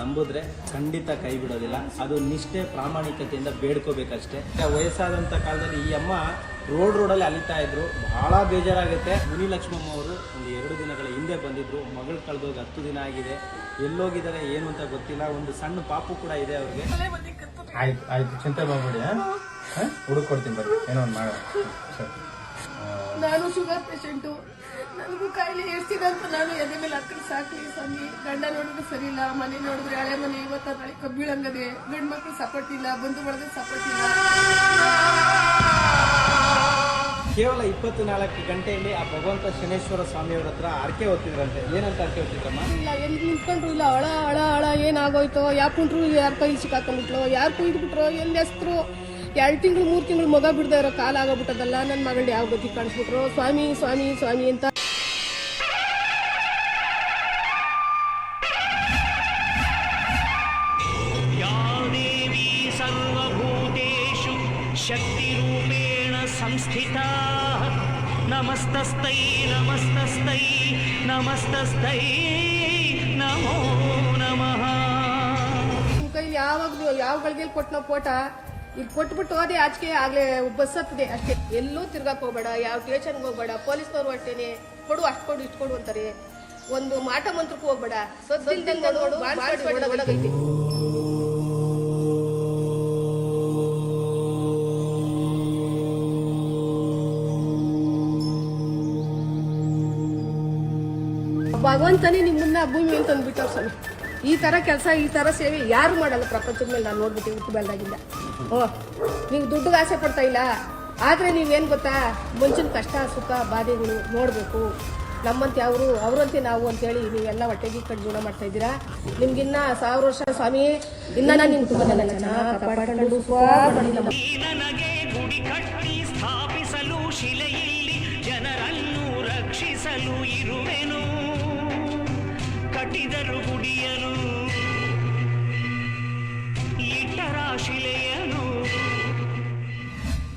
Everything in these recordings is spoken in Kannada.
ನಂಬಿದ್ರೆ ಖಂಡಿತ ಕೈ ಬಿಡೋದಿಲ್ಲ. ಅದು ನಿಷ್ಠೆ ಪ್ರಾಮಾಣಿಕತೆಯಿಂದ ಬೇಡ್ಕೋಬೇಕಷ್ಟೇ. ವಯಸ್ಸಾದಂಥ ಕಾಲದಲ್ಲಿ ಈ ಅಮ್ಮ ರೋಡಲ್ಲಿ ಅಲಿತಾ ಇದ್ರು. ಬಹಳ ಬೇಜಾರಾಗುತ್ತೆ. ಮುನಿಲಕ್ಷ್ಮಮ್ಮ ಅವರು ಒಂದು 2 ದಿನಗಳ ಹಿಂದೆ ಬಂದಿದ್ರು. ಮಗಳು ಕಳೆದೋಗಿ 10 ದಿನ ಆಗಿದೆ. ಎಲ್ಲೋಗಿದ್ದಾರೆ ಏನು ಅಂತ ಗೊತ್ತಿಲ್ಲ. ಒಂದು ಸಣ್ಣ ಪಾಪು ಕೂಡ ಇದೆ ಅವ್ರಿಗೆ. ಆಯ್ತು ಚಿಂತೆ ಮಾಡ್ಬೇಡಿ, ಹುಡುಕ್ ಕೊಡ್ತೀನಿ ಬರ್ರಿ, ಏನೋ ಒಂದು ಮಾಡ. ನಾನು ಶುಗರ್ ಪೇಷಂಟು, ನನಗೂ ಕಾಯಿಲೆ ಎಷ್ಟಿದೆ ಅಂತ ನಾನು ಎದೆ ಮೇಲೆ ಹಾಕಿ ಸಾಕಲಿ ಸ್ವಾಮಿ. ಗಂಡ ನೋಡಿದ್ರೆ ಸರಿ ಇಲ್ಲ, ಮನೆ ನೋಡಿದ್ರೆ ಹಳೆ ಮನೆ, ಇವತ್ತ ನಾಳೆ ಕಬ್ಬಿಳಂಗದೆ, ಗಂಡು ಮಕ್ಳು ಸಪೋರ್ಟ್ ಇಲ್ಲ, ಬಂಧು ಬಳಗ ಸಪೋರ್ಟ್ ಇಲ್ಲ. ಕೇವಲ 24 ಗಂಟೆಯಲ್ಲಿ ಆ ಭಗವಂತ ಶನೇಶ್ವರ ಸ್ವಾಮಿಯವ್ರ ಹತ್ರ ಅರ್ಕೆ ಹೊತ್ತಿದ್ರಂತೆ. ಏನಂತ ಅರ್ಕೆ ಹೊತ್ತಿದ್ರಮ್ಮ? ಇಲ್ಲ, ಎಲ್ಲಿ ನಿಂತ್ಕೊಂಡ್ರು ಇಲ್ಲ, ಹಳ ಏನಾಗೋಯ್ತೋ, ಯಾವ ಪುಂಟ್ರು ಯಾರ ಕೈ ಸಿಕ್ಕಾಕೊಂಡ್ಬಿಟ್ರು, ಯಾರು ಕುಯ್ದುಬಿಟ್ರು, ಎಲ್ಲಿ ಹೆಸ್ರು. 2 ತಿಂಗಳು 3 ತಿಂಗಳು ಮಗ ಬಿಡದೇ ಇರೋ ಕಾಲ ಆಗೋಗ್ಬಿಟ್ಟದಲ್ಲ. ನನ್ನ ಮಗಂಡು ಯಾವ ಗತಿ ಕಾಣಿಸ್ಬಿಟ್ರು. ಸ್ವಾಮಿ ಸ್ವಾಮಿ ಸ್ವಾಮಿ ಅಂತ. ಸರ್ವಭೂತೇಷು ಶಕ್ತಿರೂಪೇಣ ಸಂಸ್ಥಿತಾ ನಮಸ್ತಸ್ತೈ ನಮಸ್ತಸ್ತೈ ನಮಸ್ತಸ್ತೈ ನಮೋ ನಮಃ. ನಿಮ್ಮ ಕೈಲಿ ಯಾವ ಗಳಿಗೆಲ್ಲಿ ಕೊಟ್ಟನೋ ಫೋಟ ಇಲ್ಲಿ ಕೊಟ್ಬಿಟ್ಟು ಹೋದೆ, ಆಚೆಗೆ ಆಗ್ಲೇ ಬಸ್ ಹತ್ತದೆ ಅಷ್ಟೇ. ಎಲ್ಲೂ ತಿರ್ಗಾಕ್ ಹೋಗ್ಬೇಡ, ಯಾವ ಸ್ಟೇಷನ್ಗೆ ಹೋಗ್ಬೇಡ. ಪೊಲೀಸ್ನವರು ಅಷ್ಟೇನೆ ಕೊಡು, ಅಷ್ಟು ಕೊಡು ಇಷ್ಟು ಕೊಡು ಅಂತಾರೆ. ಒಂದು ಮಾಟ ಮಂತ್ರಕ್ಕೂ ಹೋಗ್ಬೇಡ. ಸದ್ದಿಲ್ದಂಗೆ ನೋಡು, ಒಳಗೈತಿ. ಭಗವಂತನೇ ನಿಮ್ಮನ್ನ ಭೂಮಿ ಮೇಲೆ ತಂದ್ಬಿಟ್ಟವ್ರು ಸ್ವಾಮಿ. ಈ ತರ ಕೆಲಸ, ಈ ತರ ಸೇವೆ ಯಾರು ಮಾಡಲ್ಲ ಪ್ರಪಂಚದ ಮೇಲೆ. ನಾನು ನೋಡ್ಬಿಟ್ಟು ಹುಟ್ಟು ಬೆಳೆದಾಗಿಲ್ಲ. ನೀವು ದುಡ್ಡಿಗೆ ಆಸೆ ಪಡ್ತಾ ಇಲ್ಲ, ಆದ್ರೆ ನೀವೇನು ಗೊತ್ತಾ, ಮನುಷ್ಯನ ಕಷ್ಟ ಸುಖ ಬಾಧೆಗಳು ನೋಡಬೇಕು. ನಮ್ಮಂತೆ ಅವರಂತೆ ನಾವು ಅಂತೇಳಿ ನೀವೆಲ್ಲ ಹೊಟ್ಟೆಗೆ ಕಟ್ಟು ಜೀವನ ಮಾಡ್ತಾ ಇದ್ದೀರಾ. ನಿಮ್ಗಿನ್ನ 1000 ವರ್ಷ ಸ್ವಾಮಿ, ಇನ್ನ ನಾನು ನಿಮ್ ತುಂಬ ನನಗೆ ಗುಡಿ ಕಟ್ಟಿ ಸ್ಥಾಪಿಸಲು, ಶಿಲೆಯಲ್ಲಿ ಜನರನ್ನು ರಕ್ಷಿಸಲು ಇರುವೆನು. ಕಟ್ಟಿದರು ಗುಡಿಯನು, ಇಟ್ಟರ ಶಿಲೆಯನು.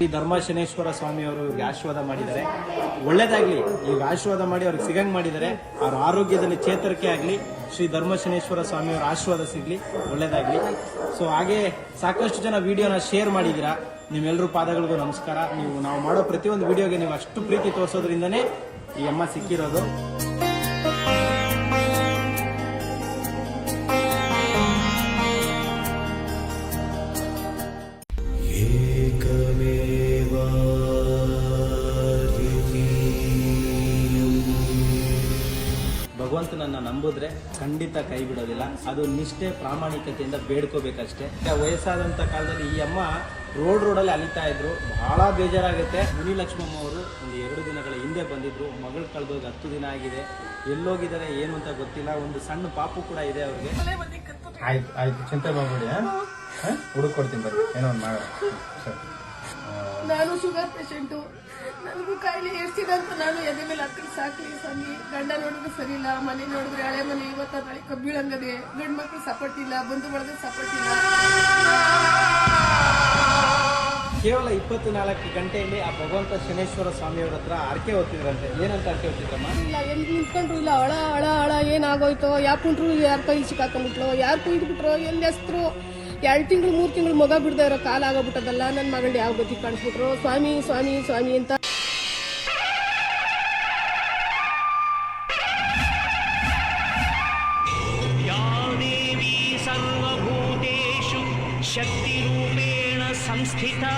ಈ ಧರ್ಮಶನೇಶ್ವರ ಸ್ವಾಮಿಯವರು ಇವ್ರಿಗೆ ಆಶೀರ್ವಾದ ಮಾಡಿದ್ದಾರೆ. ಒಳ್ಳೇದಾಗ್ಲಿ, ಈಗ ಆಶೀರ್ವಾದ ಮಾಡಿ ಅವ್ರಿಗೆ ಸಿಗಂಗ್ ಮಾಡಿದ್ದಾರೆ. ಅವ್ರ ಆರೋಗ್ಯದಲ್ಲಿ ಚೇತರಿಕೆ ಆಗಲಿ, ಶ್ರೀ ಧರ್ಮಶನೇಶ್ವರ ಸ್ವಾಮಿಯವರ ಆಶೀರ್ವಾದ ಸಿಗ್ಲಿ, ಒಳ್ಳೇದಾಗ್ಲಿ. ಸೊ ಹಾಗೆ ಸಾಕಷ್ಟು ಜನ ವಿಡಿಯೋನ ಶೇರ್ ಮಾಡಿದ್ದೀರಾ. ನಿಮ್ಮೆಲ್ಲರೂ ಪಾದಗಳಿಗೂ ನಮಸ್ಕಾರ. ನಾವು ಮಾಡೋ ಪ್ರತಿಯೊಂದು ವಿಡಿಯೋಗೆ ನೀವು ಅಷ್ಟು ಪ್ರೀತಿ ತೋರಿಸೋದ್ರಿಂದನೇ ಈ ಅಮ್ಮ ಸಿಕ್ಕಿರೋದು. ಭಗವಂತನನ್ನ ನಂಬಿದ್ರೆ ಖಂಡಿತ ಕೈ ಬಿಡೋದಿಲ್ಲ. ಅದು ನಿಷ್ಠೆ ಪ್ರಾಮಾಣಿಕತೆಯಿಂದ ಬೇಡ್ಕೋಬೇಕಷ್ಟೇ. ವಯಸ್ಸಾದಂಥ ಕಾಲದಲ್ಲಿ ಈ ಅಮ್ಮ ರೋಡಲ್ಲಿ ಅಲಿತಾ ಇದ್ರು. ಬಹಳ ಬೇಜಾರಾಗುತ್ತೆ. ಮುನಿಲಕ್ಷ್ಮಮ್ಮ ಅವರು ಒಂದು 2 ದಿನಗಳ ಹಿಂದೆ ಬಂದಿದ್ರು. ಮಗಳು ಕಳೆದೋಗಿ 10 ದಿನ ಆಗಿದೆ. ಎಲ್ಲೋಗಿದ್ದಾರೆ ಏನು ಅಂತ ಗೊತ್ತಿಲ್ಲ. ಒಂದು ಸಣ್ಣ ಪಾಪು ಕೂಡ ಇದೆ ಅವ್ರಿಗೆ. ಆಯ್ತು ಚಿಂತೆ ಮಾಡ್ಬೇಡಿ, ಹುಡುಕ್ ಕೊಡ್ತೀನಿ ಬರ್ರಿ, ಏನೋ ಒಂದು ಮಾಡ. ನಾನು ಶುಗರ್ ಪೇಷಂಟು, ನನಗೂ ಕಾಯಿಲೆ ಎಷ್ಟಿದೆ ಅಂತ ನಾನು ಎದೆ ಮೇಲೆ ಹಾಕಿ ಸಾಕಲಿ ಸ್ವಾಮಿ. ಗಂಡ ನೋಡಿದ್ರೆ ಸರಿ ಇಲ್ಲ, ಮನೆ ನೋಡಿದ್ರೆ ಹಳೆ ಮನೆ, ಇವತ್ತ ನಾಳೆ ಕಬ್ಬಿಳಂಗದೆ, ಗಂಡು ಮಕ್ಳು ಸಪೋರ್ಟ್ ಇಲ್ಲ, ಬಂಧು ಬಳಗ ಸಪೋರ್ಟ್ ಇಲ್ಲ. ಕೇವಲ 24 ಗಂಟೆಯಲ್ಲಿ ಆ ಭಗವಂತ ಶನೇಶ್ವರ ಸ್ವಾಮಿಯವ್ರ ಹತ್ರ ಅರ್ಕೆ ಹೊತ್ತಿದ್ರಂತೆ. ಏನಂತ ಅರ್ಕೆ ಹೊತ್ತಿದ್ರಮ್ಮ? ಇಲ್ಲ, ಎಲ್ಲಿ ನಿಂತ್ಕೊಂಡ್ರು ಇಲ್ಲ, ಹಳ ಏನಾಗೋಯ್ತೋ, ಯಾವ ಪುಂಟ್ರು ಯಾರ ಕೈ ಸಿಕ್ಕಾಕೊಂಡ್ಬಿಟ್ರು, ಯಾರು ಕುಯ್ದುಬಿಟ್ರು, ಎಲ್ಲಿ ಹೆಸ್ರು. 2 ತಿಂಗಳು 3 ತಿಂಗಳು ಮಗ ಬಿಡದೇ ಇರೋ ಕಾಲ ಆಗೋಗ್ಬಿಟ್ಟದಲ್ಲ. ನನ್ನ ಮಗಂಡು ಯಾವ ಗತಿ ಕಾಣಿಸ್ಬಿಟ್ರು. ಸ್ವಾಮಿ ಸ್ವಾಮಿ ಸ್ವಾಮಿ ಅಂತ. ದೇವಿ ಸರ್ವಭೂತೇಷು ಶಕ್ತಿರೂಪೇಣ ಸಂಸ್ಥಿತಾ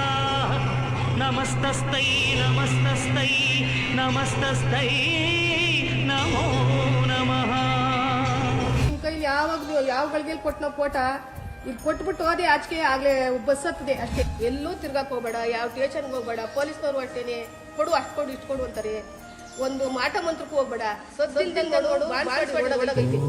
ನಮಸ್ತಸ್ತೈ ನಮಸ್ತಸ್ತೈ ನಮಸ್ತಸ್ತೈ ನಮೋ ನಮಃ. ನಿಮ್ಮ ಕೈಲಿ ಯಾವ ಗಳಿಗೆಲ್ಲಿ ಕೊಟ್ಟನೋ ಫೋಟ ಇಲ್ಲಿ ಕೊಟ್ಬಿಟ್ಟು ಹೋದೆ, ಆಚೆಗೆ ಆಗ್ಲೇ ಬಸ್ ಹತ್ತದೆ ಅಷ್ಟೇ. ಎಲ್ಲೂ ತಿರ್ಗಾಕ್ ಹೋಗ್ಬೇಡ, ಯಾವ ಸ್ಟೇಷನ್ಗೆ ಹೋಗ್ಬೇಡ. ಪೊಲೀಸ್ನವರು ಅಷ್ಟೇನೆ ಕೊಡು, ಅಷ್ಟು ಕೊಡು ಇಷ್ಟು ಕೊಡು ಅಂತಾರೆ. ಒಂದು ಮಾಟ ಮಂತ್ರಕ್ಕೂ ಹೋಗ್ಬೇಡ. ಸದ್ದಿಲ್ದಂಗೆ ನೋಡು, ಒಳಗೈತಿ.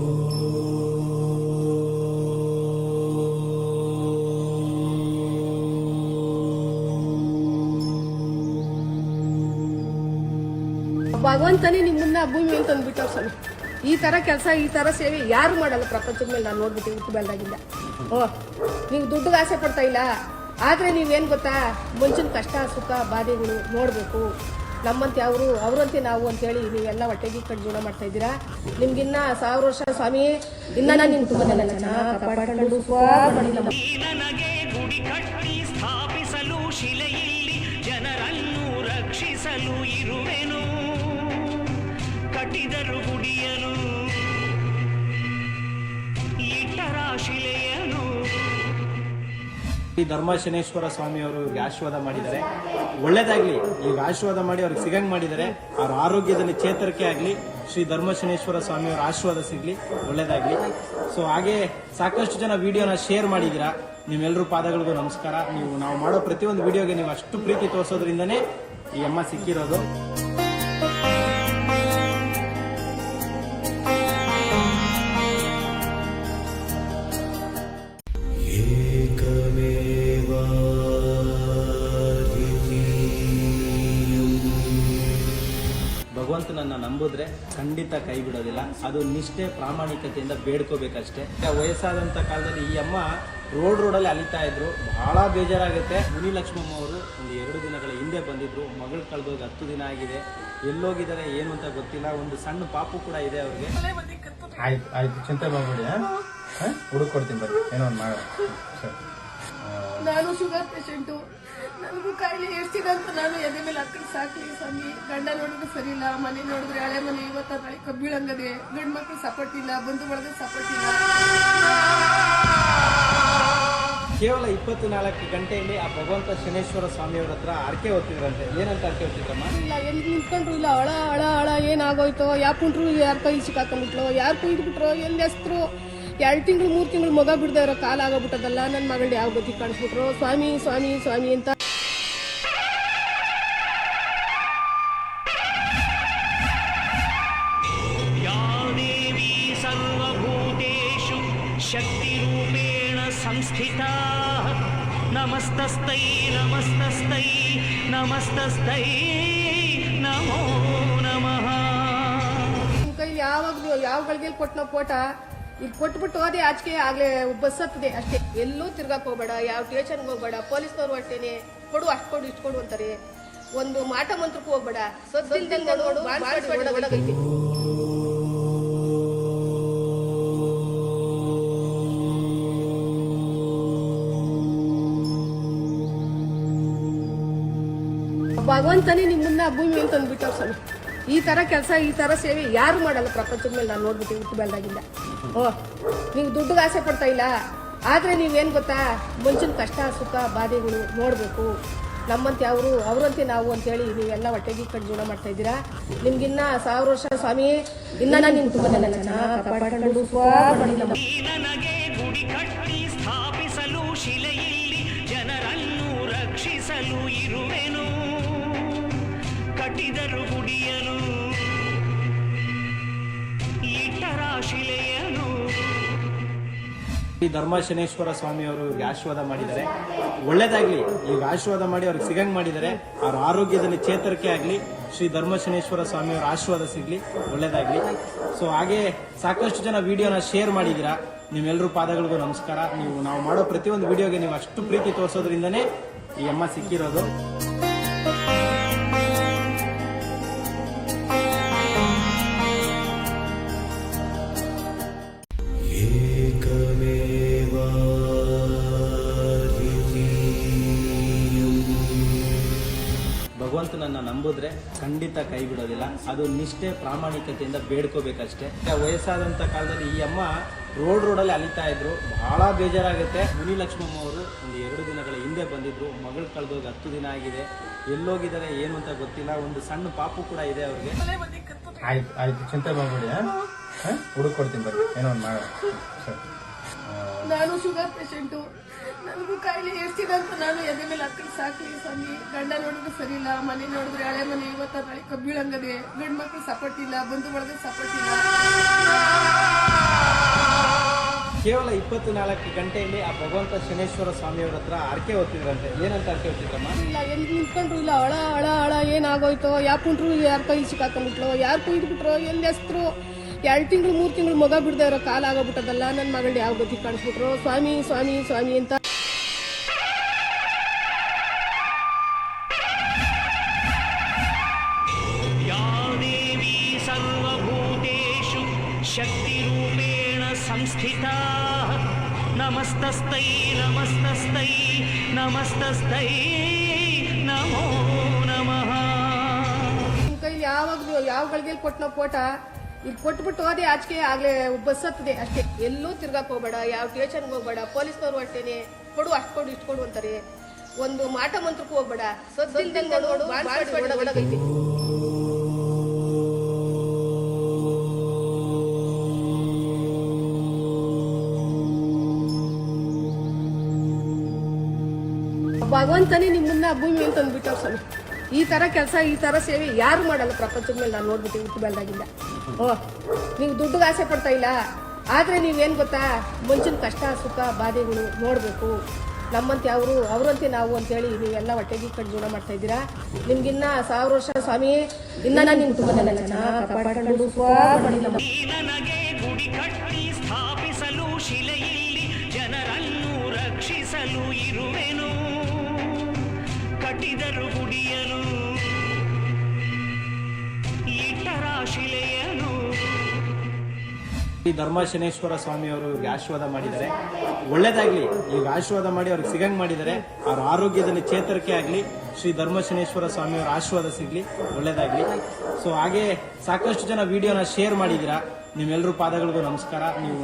ಭಗವಂತನೇ ನಿಮ್ಮನ್ನ ಭೂಮಿ ಮೇಲೆ ತಂದ್ಬಿಟ್ಟವ್ರು ಸ್ವಾಮಿ. ಈ ತರ ಕೆಲಸ, ಈ ತರ ಸೇವೆ ಯಾರು ಮಾಡಲ್ಲ ಪ್ರಪಂಚದ ಮೇಲೆ. ನಾನು ನೋಡ್ಬಿಟ್ಟು ಹುಟ್ಟು ಬೆಳೆದಾಗಿಲ್ಲ. ನೀವು ದುಡ್ಡಿಗೆ ಆಸೆ ಪಡ್ತಾ ಇಲ್ಲ, ಆದ್ರೆ ನೀವೇನು ಗೊತ್ತಾ, ಮನುಷ್ಯನ ಕಷ್ಟ ಸುಖ ಬಾಧೆಗಳು ನೋಡಬೇಕು. ನಮ್ಮಂತೆ ಅವರು ಅವರಂತೆ ನಾವು ಅಂತೇಳಿ ನೀವೆಲ್ಲ ಹೊಟ್ಟೆಗೆ ಕಟ್ಟು ಜೀವನ ಮಾಡ್ತಾ ಇದ್ದೀರಾ. ನಿಮ್ಗಿನ್ನ 1000 ವರ್ಷ ಸ್ವಾಮಿ, ಇನ್ನ ನಾನು ನಿಮ್ ತುಂಬನೆಲ್ಲ ಚೆನ್ನಾಗಿ ಕಾಪಾಡ್ಕೊಂಡು ನನಗೆ ಗುಡಿ ಕಟ್ಟಿ ಸ್ಥಾಪಿಸಲು ಶಿಲೆಯಲ್ಲಿ ಜನರನ್ನು ರಕ್ಷಿಸಲು ಇರುವೆನು. ಕಟ್ಟಿದರು ಗುಡಿಯನು, ಇಟ್ಟರ ಶಿಲೆಯನು. ಈ ಧರ್ಮಶನೇಶ್ವರ ಸ್ವಾಮಿ ಅವರು ಇವ್ರಿಗೆ ಆಶೀರ್ವಾದ ಮಾಡಿದ್ದಾರೆ. ಒಳ್ಳೇದಾಗ್ಲಿ, ಈಗ ಆಶೀರ್ವಾದ ಮಾಡಿ ಅವ್ರಿಗೆ ಸಿಗಂಗ್ ಮಾಡಿದ್ದಾರೆ. ಅವ್ರ ಆರೋಗ್ಯದಲ್ಲಿ ಚೇತರಿಕೆ ಆಗ್ಲಿ, ಶ್ರೀ ಧರ್ಮಶನೇಶ್ವರ ಸ್ವಾಮಿ ಅವರ ಆಶೀರ್ವಾದ ಸಿಗ್ಲಿ, ಒಳ್ಳೇದಾಗ್ಲಿ. ಸೊ ಹಾಗೆ ಸಾಕಷ್ಟು ಜನ ವಿಡಿಯೋನ ಶೇರ್ ಮಾಡಿದ್ದೀರಾ. ನಿಮ್ಮೆಲ್ಲರೂ ಪಾದಗಳಿಗೂ ನಮಸ್ಕಾರ. ನಾವು ಮಾಡೋ ಪ್ರತಿಯೊಂದು ವಿಡಿಯೋಗೆ ನೀವು ಅಷ್ಟು ಪ್ರೀತಿ ತೋರಿಸೋದ್ರಿಂದನೇ ಈ ಅಮ್ಮ ಸಿಕ್ಕಿರೋದು. ಭಗವಂತನನ್ನ ನಂಬಿದ್ರೆ ಖಂಡಿತ ಕೈ ಬಿಡೋದಿಲ್ಲ. ಅದು ನಿಷ್ಠೆ ಪ್ರಾಮಾಣಿಕತೆಯಿಂದ ಬೇಡ್ಕೋಬೇಕಷ್ಟೇ. ವಯಸ್ಸಾದಂಥ ಕಾಲದಲ್ಲಿ ಈ ಅಮ್ಮ ರೋಡಲ್ಲಿ ಅಲಿತಾ ಇದ್ರು. ಬಹಳ ಬೇಜಾರಾಗುತ್ತೆ. ಮುನಿ ಲಕ್ಷ್ಮಮ್ಮ ಅವರು ಒಂದು 2 ದಿನಗಳ ಹಿಂದೆ ಬಂದಿದ್ರು. ಮಗಳು ಕಳೆದೋಗಿ 10 ದಿನ ಆಗಿದೆ. ಎಲ್ಲೋಗಿದ್ದಾರೆ ಏನು ಅಂತ ಗೊತ್ತಿಲ್ಲ. ಒಂದು ಸಣ್ಣ ಪಾಪು ಕೂಡ ಇದೆ ಅವ್ರಿಗೆ. ಆಯ್ತು ಆಯ್ತು, ಚಿಂತೆ ಮಾಡ್ಬೇಡಿ. ಹುಡುಕೊಡ್ತೀನಿ ಬರ್ರಿ, ಏನೋ ಒಂದು ಮಾಡ. ನಾನು ಶುಗರ್ ಪೇಷಂಟು, ನನಗೂ ಕಾಯಿಲೆ ಎಷ್ಟಿದೆ ಅಂತ ನಾನು ಎದೆ ಮೇಲೆ ಹಾಕೊಂಡು ಸಾಕ್ಲಿ ಸ್ವಾಮಿ. ಗಂಡ ನೋಡಿದ್ರೆ ಸರಿ ಇಲ್ಲ, ಮನೆ ನೋಡಿದ್ರೆ ಹಳೆ ಮನೆ ಇವತ್ತ ನಾಳೆ ಕಬ್ಬಿಳಂಗದೆ, ಗಂಡು ಮಕ್ಕಳು ಸಪೋರ್ಟ್ ಇಲ್ಲ, ಬಂಧು ಬಳಗ ಸಪೋರ್ಟ್ ಇಲ್ಲ. ಕೇವಲ 24 ಗಂಟೆಯಲ್ಲಿ ಆ ಭಗವಂತ ಶನೇಶ್ವರ ಸ್ವಾಮಿಯವ್ರ ಹತ್ರ ಅರ್ಕೆ ಹೊತ್ತಿದ್ರಂತೆ. ಏನಂತ ಅರ್ಕೆ ಹೊತ್ತಿದ್ದಮ್ಮ? ಇಲ್ಲ, ಎಲ್ಲಿ ನಿಂತ್ಕೊಂಡ್ರು ಇಲ್ಲ, ಹಳ ಹಳ ಹಳ ಏನಾಗೋಯ್ತೋ, ಯಾರು ಕುಂಟ್ರು ಯಾರ ಕೈ ಸಿಕ್ಕಾಕೊಂಡ್ಬಿಟ್ಲು, ಯಾರು ಕುಯ್ದುಬಿಟ್ರು, ಎಲ್ಲಿ ಹೆಸ್ರು. 2 ತಿಂಗಳು 3 ತಿಂಗಳು ಮಗ ಬಿಡದೆ ಇರೋ ಕಾಲ ಆಗೋಗ್ಬಿಟ್ಟದಲ್ಲ. ನನ್ನ ಮಗಂಡು ಯಾವ ಗತಿ ಕಾಣಿಸ್ಬಿಟ್ರು. ಸ್ವಾಮಿ ಸ್ವಾಮಿ ಸ್ವಾಮಿ ಅಂತ. या देवी सर्वभूतेषु शक्तिरूपेण संस्थिता नमस्तस्यै नमस्तस्यै नमस्तस्यै नमो नमः. ನಿಮ್ಮ ಕೈ ಯಾವ ಗಳಿಗೆಯಲ್ಲಿ ಕೊಟ್ಟನೋ ಫೋಟ ಇಲ್ಲಿ ಕೊಟ್ಬಿಟ್ಟು ಹೋದೆ ಆಚೆಗೆ ಆಗ್ಲೇ ಬಸ್ ಹತ್ತದೆ ಅಷ್ಟೇ. ಎಲ್ಲೂ ತಿರ್ಗಾಕ್ ಹೋಗ್ಬೇಡ, ಯಾವ ಸ್ಟೇಷನ್ಗೆ ಹೋಗ್ಬೇಡ. ಪೊಲೀಸ್ನವ್ರು ಅಷ್ಟೇನೆ ಕೊಡು ಅಷ್ಟು ಕೊಡು ಇಷ್ಟು ಕೊಡು ಅಂತಾರೆ. ಒಂದು ಮಾಟ ಮಂತ್ರಕ್ಕೂ ಹೋಗ್ಬೇಡ. ಸದ್ದಿಲ್ದಂಗೆ ನೋಡು ಒಳಗೈತಿ. ಭಗವಂತನೇ ನಿಮ್ಮನ್ನ ಭೂಮಿ ಮೇಲೆ ತಂದ್ಬಿಟ್ಟವ್ರು ಸ್ವಾಮಿ. ಈ ತರ ಕೆಲಸ, ಈ ತರ ಸೇವೆ ಯಾರು ಮಾಡಲ್ಲ ಪ್ರಪಂಚದ ಮೇಲೆ. ನಾನು ನೋಡ್ಬಿಟ್ಟು ಹುಟ್ಟು ಬೆಳೆದಾಗಿಂದ. ನೀವು ದುಡ್ಡಿಗೆ ಆಸೆ ಪಡ್ತಾ ಇಲ್ಲ. ಆದ್ರೆ ನೀವೇನ್ ಗೊತ್ತಾ, ಮನುಷ್ಯನ ಕಷ್ಟ ಸುಖ ಬಾಧೆಗಳು ನೋಡ್ಬೇಕು. ನಮ್ಮಂತೆ ಅವರಂತೆ ನಾವು ಅಂತೇಳಿ ನೀವೆಲ್ಲ ಹೊಟ್ಟೆಗೆ ಕಟ್ಟು ಜೀವನ ಮಾಡ್ತಾ ಇದ್ದೀರಾ. ನಿಮ್ಗಿನ್ನ 1000 ವರ್ಷ ಸ್ವಾಮಿ, ಇನ್ನ ನಾನು ನಿಮ್ ತುಂಬನೆಲ್ಲ ಚೆನ್ನಾಗಿ ಕಾಪಾಡ್ಕೊಂಡು ನನಗೆ ಗುಡಿ ಕಟ್ಟಿ ಸ್ಥಾಪಿಸಲು ಶಿಲೆಯಲ್ಲಿ ಜನರನ್ನು ರಕ್ಷಿಸಲು ಇರುವೆನು. ಕಟ್ಟಿದರು ಗುಡಿಯನು, ಇಟ್ಟರ ಶಿಲೆಯನು. ಈ ಧರ್ಮಶನೇಶ್ವರ ಸ್ವಾಮಿ ಅವರು ಇವ್ರಿಗೆ ಆಶೀರ್ವಾದ ಮಾಡಿದ್ದಾರೆ. ಒಳ್ಳೇದಾಗ್ಲಿ, ಈಗ ಆಶೀರ್ವಾದ ಮಾಡಿ ಅವ್ರಿಗೆ ಸಿಗಂಗ್ ಮಾಡಿದ್ದಾರೆ. ಅವ್ರ ಆರೋಗ್ಯದಲ್ಲಿ ಚೇತರಿಕೆ ಆಗ್ಲಿ, ಶ್ರೀ ಧರ್ಮಶನೇಶ್ವರ ಸ್ವಾಮಿ ಅವರ ಆಶೀರ್ವಾದ ಸಿಗ್ಲಿ, ಒಳ್ಳೇದಾಗ್ಲಿ. ಸೊ ಹಾಗೆ ಸಾಕಷ್ಟು ಜನ ವಿಡಿಯೋನ ಶೇರ್ ಮಾಡಿದ್ದೀರಾ. ನಿಮ್ಮೆಲ್ಲರೂ ಪಾದಗಳಿಗೂ ನಮಸ್ಕಾರ. ನಾವು ಮಾಡೋ ಪ್ರತಿಯೊಂದು ವಿಡಿಯೋಗೆ ನೀವು ಅಷ್ಟು ಪ್ರೀತಿ ತೋರಿಸೋದ್ರಿಂದನೇ ಈ ಅಮ್ಮ ಸಿಕ್ಕಿರೋದು. ಭಗವಂತನನ್ನ ನಂಬಿದ್ರೆ ಖಂಡಿತ ಕೈ ಬಿಡೋದಿಲ್ಲ. ಅದು ನಿಷ್ಠೆ ಪ್ರಾಮಾಣಿಕತೆಯಿಂದ ಬೇಡ್ಕೋಬೇಕಷ್ಟೇ. ವಯಸ್ಸಾದಂಥ ಕಾಲದಲ್ಲಿ ಈ ಅಮ್ಮ ರೋಡಲ್ಲಿ ಅಲಿತಾ ಇದ್ರು. ಬಹಳ ಬೇಜಾರಾಗುತ್ತೆ. ಮುನಿ ಲಕ್ಷ್ಮಮ್ಮ ಅವರು ಒಂದು 2 ದಿನಗಳ ಹಿಂದೆ ಬಂದಿದ್ರು. ಮಗಳು ಕಳೆದೋಗಿ 10 ದಿನ ಆಗಿದೆ. ಎಲ್ಲೋಗಿದ್ದಾರೆ ಏನು ಅಂತ ಗೊತ್ತಿಲ್ಲ. ಒಂದು ಸಣ್ಣ ಪಾಪು ಕೂಡ ಇದೆ ಅವ್ರಿಗೆ. ಆಯ್ತು ಆಯ್ತು, ಚಿಂತೆ ಮಾಡ್ಬೇಡಿ. ಹುಡುಕೊಡ್ತೀನಿ ಬರ್ರಿ, ಏನೋ ಒಂದು ಮಾಡ. ನಾನು ಶುಗರ್ ಪೇಷಂಟು, ನನಗೂ ಕಾಯಿಲೆ ಎಷ್ಟಿದೆ ಅಂತ ನಾನು ಎದೆ ಮೇಲೆ ಹಾಕೊಂಡು ಸಾಕ್ಲಿ ಸ್ವಾಮಿ. ಗಂಡ ನೋಡಿದ್ರೆ ಸರಿ ಇಲ್ಲ, ಮನೆ ನೋಡಿದ್ರೆ ಹಳೆ ಮನೆ ಇವತ್ತ ನಾಳೆ ಕಬ್ಬಿಳಂಗದೆ, ಗಂಡು ಮಕ್ಕಳು ಸಪೋರ್ಟ್ ಇಲ್ಲ, ಬಂಧು ಬಳಗ ಸಪೋರ್ಟ್ ಇಲ್ಲ. ಕೇವಲ 24 ಗಂಟೆಯಲ್ಲಿ ಆ ಭಗವಂತ ಶನೇಶ್ವರ ಸ್ವಾಮಿಯವ್ರ ಹತ್ರ ಅರ್ಕೆ ಹೊತ್ತಿದ್ರಂತೆ. ಏನಂತ ಅರ್ಕೆ ಹೊತ್ತಿದ್ದಮ್ಮ? ಇಲ್ಲ, ಎಲ್ಲಿ ನಿಂತ್ಕೊಂಡ್ರು ಇಲ್ಲ, ಹಳ ಹಳ ಹಳ ಏನಾಗೋಯ್ತೋ, ಯಾರು ಕುಂಟ್ರು ಯಾರ ಕೈ ಸಿಕ್ಕಾಕೊಂಡ್ಬಿಟ್ಲು, ಯಾರು ಕುಯ್ದುಬಿಟ್ರು, ಎಲ್ಲಿ ಹೆಸ್ರು. 2 ತಿಂಗಳು 3 ತಿಂಗಳು ಮಗ ಬಿಡದೆ ಇರೋ ಕಾಲ ಆಗೋಗ್ಬಿಟ್ಟದಲ್ಲ. ನನ್ನ ಮಗಂಡು ಯಾವ ಗತಿ ಕಾಣಿಸ್ಬಿಟ್ರು. ಸ್ವಾಮಿ ಸ್ವಾಮಿ ಸ್ವಾಮಿ ಅಂತ. ನಮಸ್ತಸ್ತೈ ನಮಸ್ತಸ್ತೈ ನಮಸ್ತಸ್ತೈ ನಮೋ ನಮಃ. ನಿಮ್ ಕೈಲಿ ಯಾವ ಗಳಿಗೆ ಕೊಟ್ಟನೋ ಫೋಟ ಇಲ್ಲಿ ಕೊಟ್ಬಿಟ್ಟು ಹೋದೆ ಆಚೆಗೆ ಆಗ್ಲೇ ಬಸ್ ಹತ್ತದೆ ಅಷ್ಟೇ. ಎಲ್ಲೂ ತಿರ್ಗಾಕ್ ಹೋಗ್ಬೇಡ, ಯಾವ ಸ್ಟೇಷನ್ಗೆ ಹೋಗ್ಬೇಡ, ಪೊಲೀಸ್ನವ್ರು ಅಷ್ಟೇನೆ ಕೊಡು ಅಷ್ಟು ಕೊಡು ಇಷ್ಟು ಕೊಡು ಅಂತಾರೆ. ಒಂದು ಮಾಟ ಮಂತ್ರಕ್ಕೂ ಹೋಗ್ಬೇಡ, ಸದ್ದಿಲ್ದಂಗೆ ನೋಡು ಒಳಗೈತಿ. ಭಗವಂತನೇ ನಿಮ್ಮನ್ನ ಭೂಮಿ ಮೇಲೆ ತಂದ್ಬಿಟ್ಟವ್ ಸ್ವಾಮಿ. ಈ ತರ ಕೆಲಸ ಈ ತರ ಸೇವೆ ಯಾರು ಮಾಡಲ್ಲ ಪ್ರಪಂಚದ ಮೇಲೆ. ನಾನು ನೋಡ್ಬಿಟ್ಟು ಹುಟ್ಟು ಬೆಳೆದಾಗಿಂದ ನೀವು ದುಡ್ಡಿಗೆ ಆಸೆ ಪಡ್ತಾ ಇಲ್ಲ. ಆದ್ರೆ ನೀವೇನ್ ಗೊತ್ತಾ, ಮುಂಚಿನ ಕಷ್ಟ ಸುಖ ಬಾಧೆಗಳು ನೋಡ್ಬೇಕು. ನಮ್ಮಂತೆ ಅವರಂತೆ ನಾವು ಅಂತೇಳಿ ನೀವೆಲ್ಲ ಹೊಟ್ಟೆಗೆ ಕಟ್ಟು ಜೀವನ ಮಾಡ್ತಾ ಇದ್ದೀರಾ. ನಿಮ್ಗಿನ್ನ 1000 ವರ್ಷ ಸ್ವಾಮಿ, ಇನ್ನ ನಾನು ನಿಮ್ ತುಂಬದಲ್ಲ ನನಗೆ ಗುಡಿ ಕಟ್ಟಿ ಸ್ಥಾಪಿಸಲು ಶಿಲೆಯಲ್ಲಿ ಜನರನ್ನು ರಕ್ಷಿಸಲು ಇರುವೆನು. ಕಟ್ಟಿದರು ಗುಡಿಯನು ಇಟ್ಟರ ಶಿಲೆಯನು. ಶ್ರೀ ಧರ್ಮಶನೇಶ್ವರ ಸ್ವಾಮಿ ಅವರು ಇವ್ರಿಗೆ ಆಶೀರ್ವಾದ ಮಾಡಿದ್ದಾರೆ. ಒಳ್ಳೇದಾಗ್ಲಿ, ಈಗ ಆಶೀರ್ವಾದ ಮಾಡಿ ಅವ್ರಿಗೆ ಸಿಗಂಗ್ ಮಾಡಿದ್ದಾರೆ. ಅವ್ರ ಆರೋಗ್ಯದಲ್ಲಿ ಚೇತರಿಕೆ ಆಗ್ಲಿ, ಶ್ರೀ ಧರ್ಮಶನೇಶ್ವರ ಸ್ವಾಮಿ ಅವರ ಆಶೀರ್ವಾದ ಸಿಗ್ಲಿ, ಒಳ್ಳೇದಾಗ್ಲಿ. ಸೊ ಹಾಗೆ ಸಾಕಷ್ಟು ಜನ ವಿಡಿಯೋನ ಶೇರ್ ಮಾಡಿದ್ದೀರಾ. ನಿಮ್ಮೆಲ್ಲರೂ ಪಾದಗಳಿಗೂ ನಮಸ್ಕಾರ.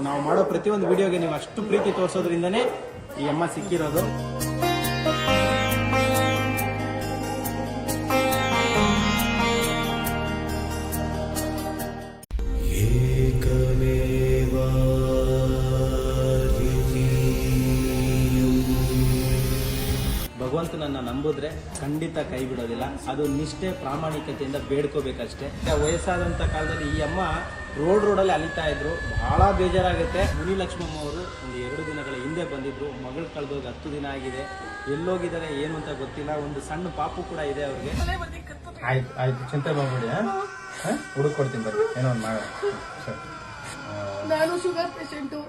ನಾವು ಮಾಡೋ ಪ್ರತಿಯೊಂದು ವಿಡಿಯೋಗೆ ನೀವು ಅಷ್ಟು ಪ್ರೀತಿ ತೋರಿಸೋದ್ರಿಂದನೇ ಈ ಅಮ್ಮ ಸಿಕ್ಕಿರೋದು. ಭಗವಂತನನ್ನ ನಂಬಿದ್ರೆ ಖಂಡಿತ ಕೈ ಬಿಡೋದಿಲ್ಲ. ಅದು ನಿಷ್ಠೆ ಪ್ರಾಮಾಣಿಕತೆಯಿಂದ ಬೇಡ್ಕೋಬೇಕಷ್ಟೇ. ವಯಸ್ಸಾದಂತ ಕಾಲದಲ್ಲಿ ಈ ಅಮ್ಮ ರೋಡಲ್ಲಿ ಅಲಿತಾ ಇದ್ರು. ಬಹಳ ಬೇಜಾರಾಗುತ್ತೆ. ಮುನಿ ಲಕ್ಷ್ಮಮ್ಮ ಅವರು ಒಂದು 2 ದಿನಗಳ ಹಿಂದೆ ಬಂದಿದ್ರು. ಮಗಳು ಕಳೆದೋಗಿ 10 ದಿನ ಆಗಿದೆ. ಎಲ್ಲೋಗಿದ್ದಾರೆ ಏನು ಅಂತ ಗೊತ್ತಿಲ್ಲ. ಒಂದು ಸಣ್ಣ ಪಾಪು ಕೂಡ ಇದೆ ಅವ್ರಿಗೆ. ಆಯ್ತು ಚಿಂತೆ ಮಾಡ್ಬೇಡಿ. ಹುಡುಕೊಡ್ತೀನಿ ಬರ್ರಿ, ಏನೋ ಒಂದು ಮಾಡ. ನಾನು ಶುಗರ್ ಪೇಷಂಟು.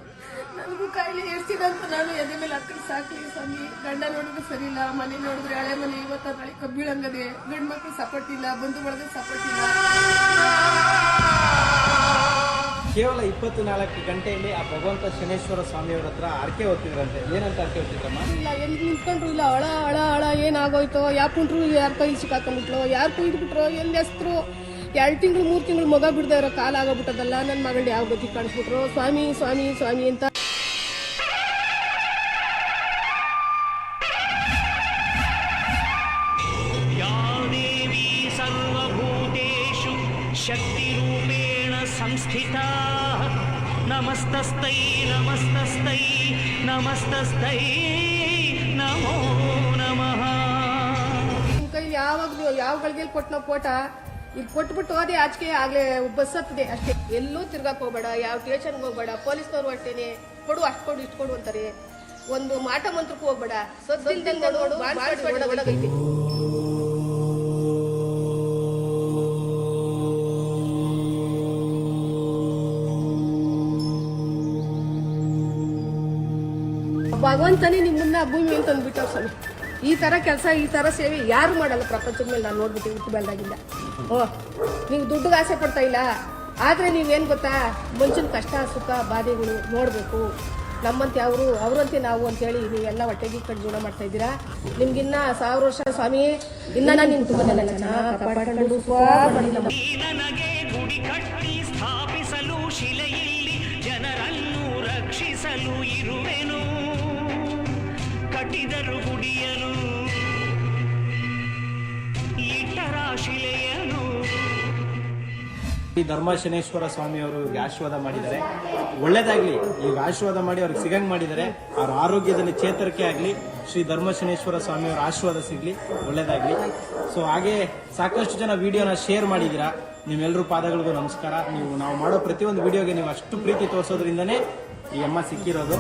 ನನಗೂ ಕಾಯಿಲೆ ಎಷ್ಟಿದೆ ಅಂತ ನಾನು ಎದೆ ಮೇಲೆ ಹಾಕೊಂಡು ಸಾಕ್ಲಿ ಸ್ವಾಮಿ. ಗಂಡ ನೋಡಿದ್ರೆ ಸರಿ ಇಲ್ಲ, ಮನೆ ನೋಡಿದ್ರೆ ಹಳೆ ಮನೆ, ಇವತ್ತು ಹಳೆ ಕಬ್ಬಿಳಂಗದೆ. ಗಂಡು ಮಕ್ಳು ಸಪೋರ್ಟ್ ಇಲ್ಲ, ಬಂಧು ಬಳಗ ಸಪೋರ್ಟ್ ಇಲ್ಲ. ಕೇವಲ 24 ಗಂಟೆಯಲ್ಲಿ ಆ ಭಗವಂತ ಶನೇಶ್ವರ ಸ್ವಾಮಿಯವರ ಹತ್ರ ಅರ್ಕೆ ಹೊತ್ತಿದ್ರಂತೆ. ಏನಂತ ಅರ್ಕೆ ಹೊತ್ತಿದ್ರಮ್ಮ? ಇಲ್ಲ, ಎಲ್ಲಿ ನಿಂತ್ಕೊಂಡ್ರು ಇಲ್ಲ. ಹಳ ಏನಾಗೋಯ್ತೋ, ಯಾಕೆ ಕುಂಟ್ರು ಯಾರ ಕೈ ಸಿಕ್ಕಾಕೊಂಡ್ಬಿಟ್ರು, ಯಾರು ಕುಯ್ದುಬಿಟ್ರು, ಎಲ್ಲಿ ಹೆಸ್ರು. 2 ತಿಂಗಳು 3 ತಿಂಗಳು ಮಗ ಬಿಡದೆ ಇರೋ ಕಾಲ ಆಗೋಗ್ಬಿಟ್ಟದಲ್ಲ. ನನ್ನ ಮಗಳು ಯಾವ ಗತಿ ಕಾಣಿಸ್ಬಿಟ್ರು. ಸ್ವಾಮಿ ಸ್ವಾಮಿ ಸ್ವಾಮಿ ಅಂತ. ಯಾ ದೇವಿ ಸರ್ವಭೂತೇಷು ಶಕ್ತಿರೂಪೇಣ ಸಂಸ್ಥಿತಾ. ನಮಸ್ತಸ್ತೈ ನಮಸ್ತಸ್ತೈ ನಮಸ್ತಸ್ತೈ ನಮೋ ನಮಃ. ನಿಮ್ ಕೈಲಿ ಯಾವ ಗಳಿಗೆ ಕೊಟ್ಟನೋ ಫೋಟ ಇಲ್ಲಿ ಕೊಟ್ಬಿಟ್ಟು ಹೋದೆ ಆಚೆಗೆ ಆಗ್ಲೇ ಬಸ್ ಹತ್ತದೆ ಅಷ್ಟೇ. ಎಲ್ಲೂ ತಿರ್ಗಾಕ್ ಹೋಗ್ಬೇಡ, ಯಾವ ಸ್ಟೇಷನ್ಗೆ ಹೋಗ್ಬೇಡ, ಪೊಲೀಸ್ನವ್ರು ಅಷ್ಟೇನೆ ಕೊಡು ಅಷ್ಟು ಕೊಡು ಇಷ್ಟು ಕೊಡು ಅಂತಾರೆ. ಒಂದು ಮಾಟ ಮಂತ್ರಕ್ಕೂ ಹೋಗ್ಬೇಡ, ಸದ್ದಿಲ್ದಂಗೆ ನೋಡು ಒಳಗೈತಿ. ಭಗವಂತನೇ ನಿಮ್ಮನ್ನ ಭೂಮಿ ಮೇಲೆ ತಂದ್ಬಿಟ್ಟವ್ ಸ್ವಾಮಿ. ಈ ತರ ಕೆಲಸ ಈ ತರ ಸೇವೆ ಯಾರು ಮಾಡಲ್ಲ ಪ್ರಪಂಚದ ಮೇಲೆ. ನಾನು ನೋಡ್ಬಿಟ್ಟು ಹುಟ್ಟು ಬೆಳೆದಾಗಿಂದ ನೀವು ದುಡ್ಡಿಗೆ ಆಸೆ ಪಡ್ತಾ ಇಲ್ಲ. ಆದ್ರೆ ನೀವೇನ್ ಗೊತ್ತಾ, ಮುಂಚಿನ ಕಷ್ಟ ಸುಖ ಬಾಧೆಗಳು ನೋಡ್ಬೇಕು. ನಮ್ಮಂತೆ ಅವರಂತೆ ನಾವು ಅಂತೇಳಿ ನೀವೆಲ್ಲ ಹೊಟ್ಟೆಗೆ ಕಟ್ಟು ಜೀವನ ಮಾಡ್ತಾ ಇದ್ದೀರಾ. ನಿಮ್ಗಿನ್ನ 1000 ವರ್ಷ ಸ್ವಾಮಿ, ಇನ್ನ ನಾನು ನಿಮ್ ತುಂಬದಲ್ಲ ನನಗೆ ಗುಡಿ ಕಟ್ಟಿ ಸ್ಥಾಪಿಸಲು ಶಿಲೆಯಲ್ಲಿ ಜನರನ್ನು ರಕ್ಷಿಸಲು ಇರುವೆನು. ಕಟ್ಟಿದರು ಗುಡಿಯನು ಇಟ್ಟರ ಶಿಲೆಯನು. ಶ್ರೀ ಧರ್ಮಶನೇಶ್ವರ ಸ್ವಾಮಿ ಅವರು ಇವ್ರಿಗೆ ಆಶೀರ್ವಾದ ಮಾಡಿದ್ದಾರೆ. ಒಳ್ಳೇದಾಗ್ಲಿ, ಈಗ ಆಶೀರ್ವಾದ ಮಾಡಿ ಅವ್ರಿಗೆ ಸಿಗಂಗ್ ಮಾಡಿದ್ದಾರೆ. ಅವ್ರ ಆರೋಗ್ಯದಲ್ಲಿ ಚೇತರಿಕೆ ಆಗ್ಲಿ, ಶ್ರೀ ಧರ್ಮಶನೇಶ್ವರ ಸ್ವಾಮಿ ಅವರ ಆಶೀರ್ವಾದ ಸಿಗ್ಲಿ, ಒಳ್ಳೇದಾಗ್ಲಿ. ಸೊ ಹಾಗೆ ಸಾಕಷ್ಟು ಜನ ವಿಡಿಯೋನ ಶೇರ್ ಮಾಡಿದ್ದೀರಾ. ನಿಮ್ಮೆಲ್ಲರೂ ಪಾದಗಳಿಗೂ ನಮಸ್ಕಾರ. ನಾವು ಮಾಡೋ ಪ್ರತಿಯೊಂದು ವಿಡಿಯೋಗೆ ನೀವು ಅಷ್ಟು ಪ್ರೀತಿ ತೋರಿಸೋದ್ರಿಂದನೇ ಈ ಅಮ್ಮ ಸಿಕ್ಕಿರೋದು.